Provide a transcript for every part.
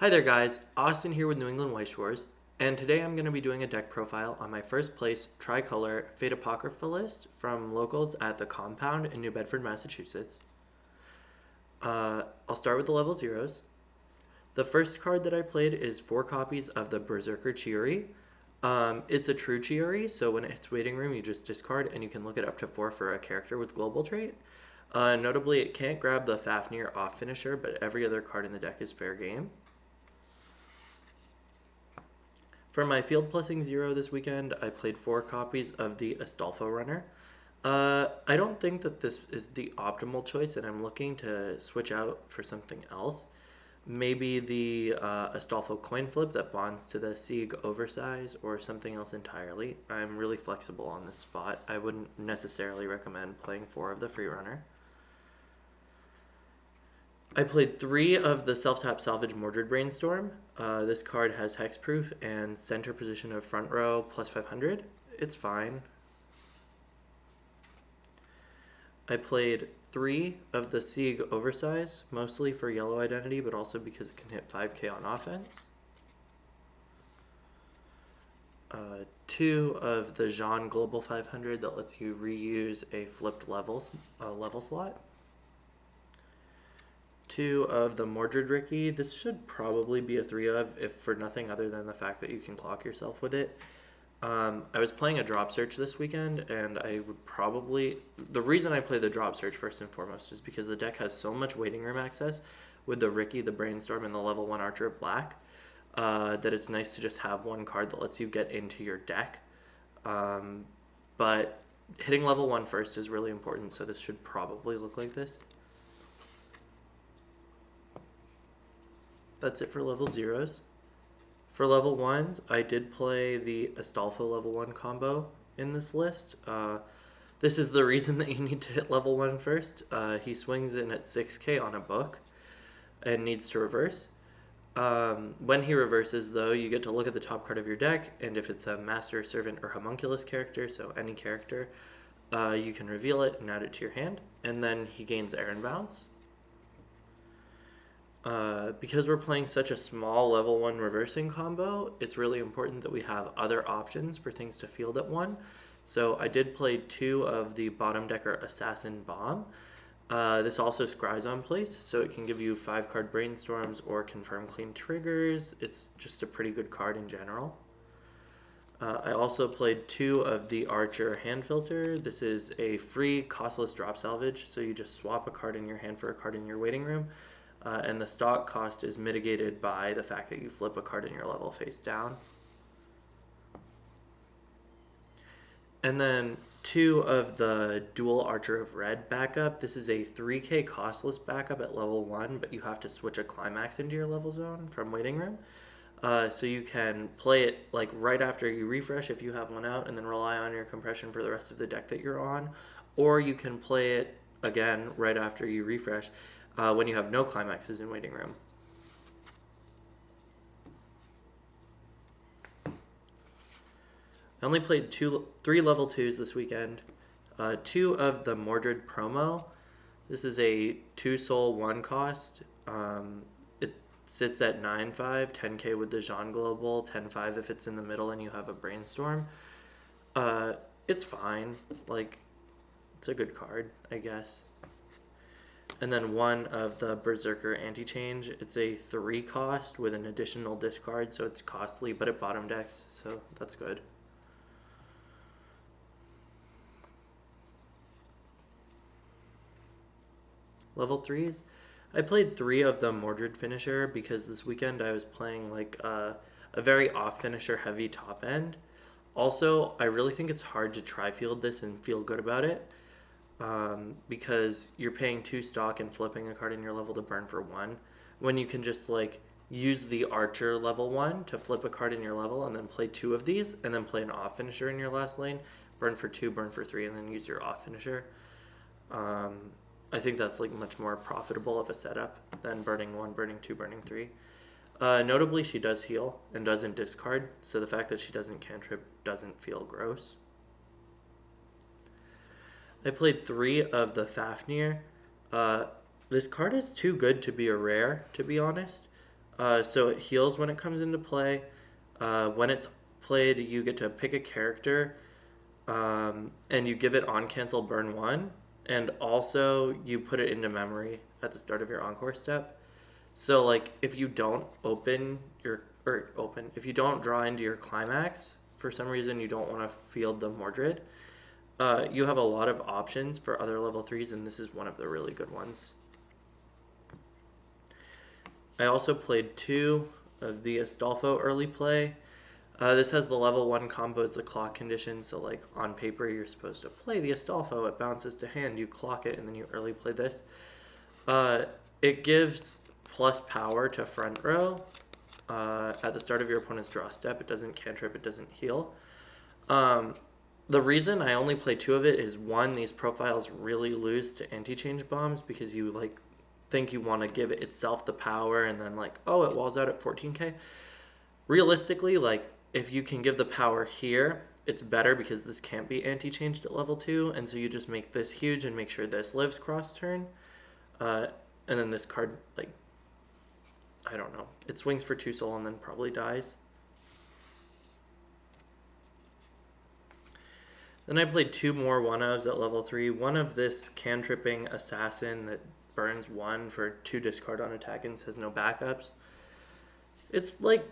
Hi there guys, Austin here with New England Weiss Schwarz, and today I'm going to be doing a deck profile on my first place tricolor Fate Apocrypha list from locals at the Compound in New Bedford, Massachusetts. I'll start with the level zeros. The first card that I played is 4 copies of the Berserker Chiori. It's a true Chiori, so when it hits waiting room you just discard and you can look it up to 4 for a character with global trait. Notably, it can't grab the Fafnir off finisher, but every other card in the deck is fair game. For my field plussing 0 this weekend, I played 4 copies of the Astolfo Runner. I don't think that this is the optimal choice, and I'm looking to switch out for something else. Maybe the Astolfo coin flip that bonds to the Sieg oversize, or something else entirely. I'm really flexible on this spot. I wouldn't necessarily recommend playing 4 of the free runner. I played 3 of the self-tap salvage Mordred Brainstorm. This card has hexproof and center position of front row plus 500. It's fine. I played 3 of the Sieg Oversize, mostly for yellow identity, but also because it can hit 5k on offense. 2 of the Jean Global 500 that lets you reuse a flipped level slot. 2 of the Mordred Ricky. This should probably be a 3 of, if for nothing other than the fact that you can clock yourself with it. I was playing a drop search this weekend, and I would probably... The reason I play the drop search first and foremost is because the deck has so much waiting room access with the Ricky, the Brainstorm, and the level 1 Archer of Black that it's nice to just have one card that lets you get into your deck. But hitting level 1 first is really important, so this should probably look like this. That's it for level 0s. For level 1s, I did play the Astolfo level 1 combo in this list. This is the reason that you need to hit level 1 first. He swings in at 6k on a book and needs to reverse. When he reverses, though, you get to look at the top card of your deck, and if it's a Master, Servant, or Homunculus character, so any character, you can reveal it and add it to your hand, and then he gains Errand Bounce. Because we're playing such a small level 1 reversing combo, it's really important that we have other options for things to field at 1. So I did play 2 of the bottom decker Assassin Bomb. This also scries on place, so it can give you 5-card brainstorms or confirm clean triggers. It's just a pretty good card in general. I also played 2 of the Archer Hand Filter. This is a free costless drop salvage, so you just swap a card in your hand for a card in your waiting room. And the stock cost is mitigated by the fact that you flip a card in your level face down. And then 2 of the Dual Archer of Red backup. This is a 3k costless backup at level 1, but you have to switch a climax into your level zone from waiting room. So you can play it like right after you refresh if you have one out, and then rely on your compression for the rest of the deck that you're on. Or you can play it again right after you refresh when you have no climaxes in waiting room. I only played 3 level 2s this weekend. 2 of the Mordred promo. This is a 2 soul 1 cost. It sits at 9.5, 10k with the Jean Global, 10.5 if it's in the middle and you have a Brainstorm. It's fine. Like, it's a good card, I guess. And then 1 of the Berserker Anti-Change. It's a 3 cost with an additional discard, so it's costly, but it bottom decks, so that's good. Level 3s. I played 3 of the Mordred Finisher because this weekend I was playing like a very off finisher heavy top end. Also, I really think it's hard to try field this and feel good about it. Because you're paying 2 stock and flipping a card in your level to burn for 1, when you can just like use the Archer level 1 to flip a card in your level and then play 2 of these and then play an off finisher in your last lane, burn for 2, burn for 3, and then use your off finisher. I think that's like much more profitable of a setup than burning 1, burning 2, burning 3. Notably, she does heal and doesn't discard, so the fact that she doesn't cantrip doesn't feel gross. I played 3 of the Fafnir. This card is too good to be a rare, to be honest. So it heals when it comes into play. When it's played, you get to pick a character, and you give it on cancel burn one, and also you put it into memory at the start of your encore step. So like if you don't if you don't draw into your climax for some reason you don't want to field the Mordred, you have a lot of options for other level threes, and this is one of the really good ones. I also played two of the Astolfo early play. This has the level 1 combo as the clock condition, so like on paper you're supposed to play the Astolfo, it bounces to hand, you clock it, and then you early play this. It gives plus power to front row at the start of your opponent's draw step. It doesn't cantrip, it doesn't heal. The reason I only play two of it is one, these profiles really lose to anti-change bombs because you like think you want to give it itself the power and then like, oh, it walls out at 14k. Realistically, like if you can give the power here, it's better because this can't be anti-changed at level 2, and so you just make this huge and make sure this lives cross turn. And then this card, like, I don't know, it swings for 2 soul and then probably dies. Then I played two more 1-ofs at level 3. One of this cantripping assassin that burns 1 for 2 discard on attack and has no backups. It's like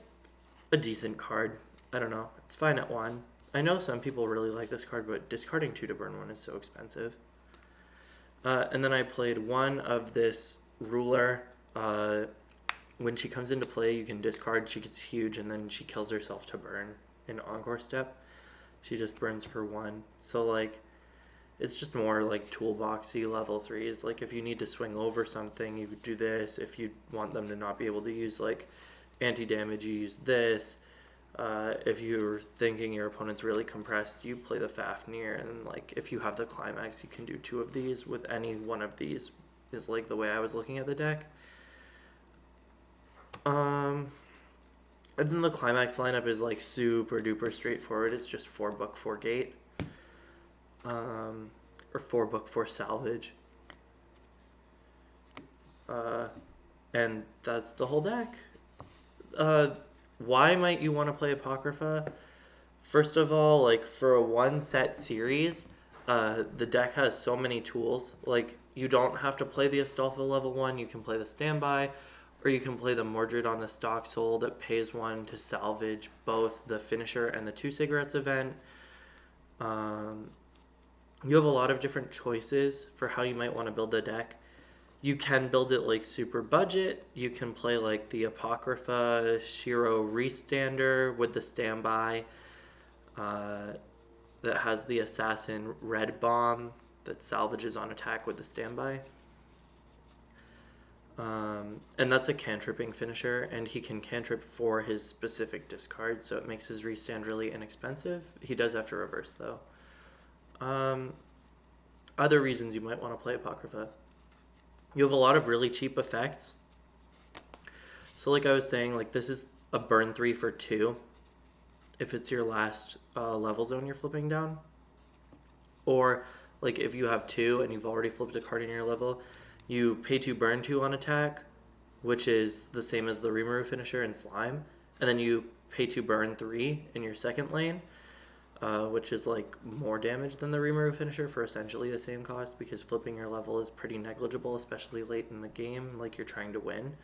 a decent card. I don't know. It's fine at 1. I know some people really like this card, but discarding 2 to burn 1 is so expensive. And then I played one of this ruler. When she comes into play, you can discard. She gets huge, and then she kills herself to burn in Encore Step. She just burns for 1. So, like, it's just more like toolboxy level 3s. Like, if you need to swing over something, you could do this. If you want them to not be able to use, like, anti-damage, you use this. If you're thinking your opponent's really compressed, you play the Fafnir. And, like, if you have the climax, you can do 2 of these with any one of these, is, like, the way I was looking at the deck. And then the climax lineup is like super duper straightforward. It's just 4 book 4 gate, or 4 book 4 salvage, and that's the whole deck. Why might you want to play Apocrypha? First of all, like for a 1 set series, the deck has so many tools. Like you don't have to play the Astolfo level 1. You can play the standby. Or you can play the Mordred on the stock soul that pays 1 to salvage both the finisher and the 2 cigarettes event. You have a lot of different choices for how you might want to build the deck. You can build it like super budget. You can play like the Apocrypha Shiro Restander with the standby that has the assassin red bomb that salvages on attack with the standby. And that's a cantripping finisher, and he can cantrip for his specific discard, so it makes his restand really inexpensive. He does have to reverse, though. Other reasons you might want to play Apocrypha. You have a lot of really cheap effects. So like I was saying, like this is a burn 3 for 2 if it's your last level zone you're flipping down. Or like if you have 2 and you've already flipped a card in your level, you pay 2 burn 2 on attack, which is the same as the Rimuru finisher and Slime. And then you pay 2 burn 3 in your second lane, which is like more damage than the Rimuru finisher for essentially the same cost, because flipping your level is pretty negligible, especially late in the game, like you're trying to win.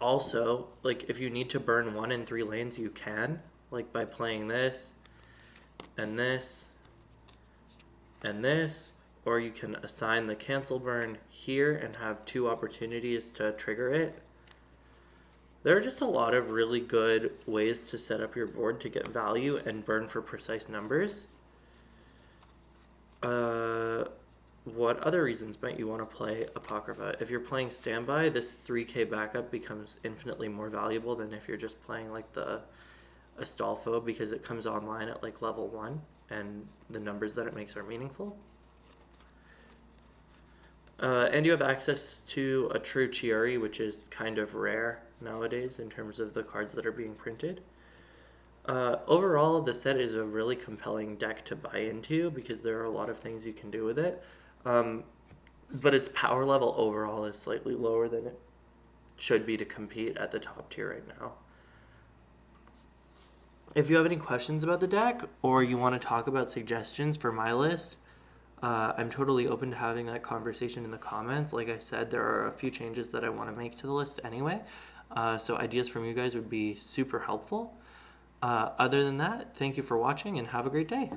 Also, like if you need to burn 1 in 3 lanes, you can, like by playing this, and this, and this. Or you can assign the cancel burn here and have 2 opportunities to trigger it. There are just a lot of really good ways to set up your board to get value and burn for precise numbers. What other reasons might you want to play Apocrypha? If you're playing standby, this 3k backup becomes infinitely more valuable than if you're just playing like the Astolfo, because it comes online at like level 1 and the numbers that it makes are meaningful. And you have access to a true Chiari, which is kind of rare nowadays in terms of the cards that are being printed. Overall, the set is a really compelling deck to buy into because there are a lot of things you can do with it. But its power level overall is slightly lower than should be to compete at the top tier right now. If you have any questions about the deck, or you want to talk about suggestions for my list, I'm totally open to having that conversation in the comments. Like I said, there are a few changes that I want to make to the list anyway. So ideas from you guys would be super helpful. Other than that, thank you for watching and have a great day.